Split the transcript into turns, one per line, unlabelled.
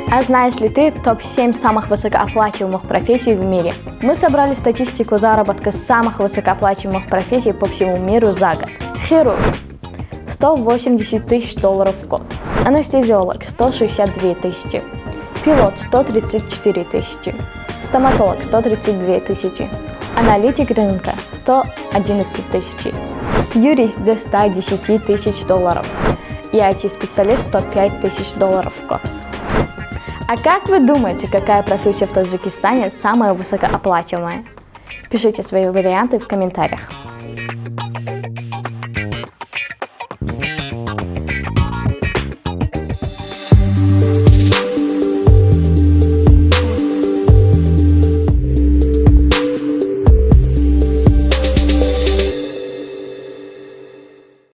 А знаешь ли ты топ-7 самых высокооплачиваемых профессий в мире? Мы собрали статистику заработка самых высокооплачиваемых профессий по всему миру за год. Хирург – $180 тысяч в год. Анестезиолог – 162 тысячи. Пилот – 134 тысячи. Стоматолог – 132 тысячи. Аналитик рынка – 111 тысяч. Юрист – до $110 тысяч. И IT-специалист – 105 тысяч в год. А как вы думаете, какая профессия в Таджикистане самая высокооплачиваемая? Пишите свои варианты в комментариях.